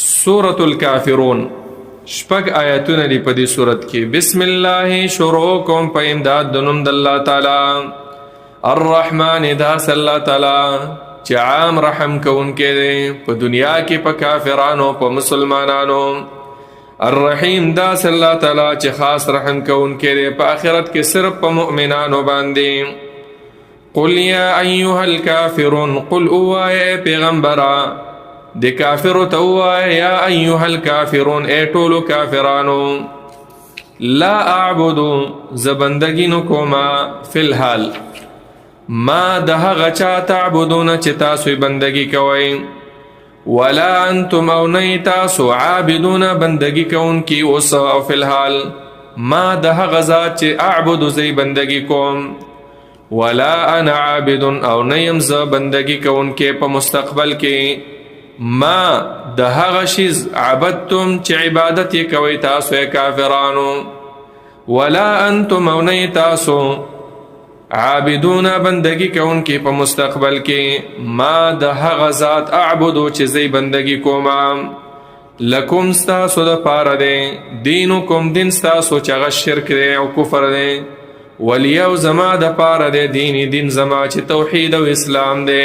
سورة الکافرون شپږ آیاتونه دی په دې سورت کې. بسم الله شروع کوم په امداد د نوم د الله تعالی. الرحمن داس الله تعالی چې عام رحم کوونکی دی په دنیا کې په کافرانو په مسلمانانو. الرحیم داس الله تعالی چې خاص رحم کوونکی دی په آخرت کې صرف په مؤمنانو باندې. قل یا ایها الکافرون قل اوایه پیغمبرا د کافرو ته ووایه یا ایها الکافرون ای ټولو کافرانو لا اعبدو زه بندګي نه کومه فی الحال ما د هغه چا تعبدونه چې تاسو یې بندګي کوئ ولا انتم او نه تاسو عابدونه بندګي کوونکي اوس او فی الحال ما د هغه ذات چې اعبدو زه یې بندګي کوم ولا انا عابد او نه یم زه بندګي کوونکی په مستقبل کې ما د هغه شیز عبدتم چې عبادت یې کوئ تاسو یې کافرانو ولا انتم او نه تاسو عابدون بندگی کوونکي په مستقبل کې ما د هغه ذات اعبدو چې زی بندگی کوم. لکم ستاسو د پاره دی دینکم دین ستاسو چې هغه شرک دی او کفر دی ولیو زما د پاره دی دین زما چې توحید او اسلام دی.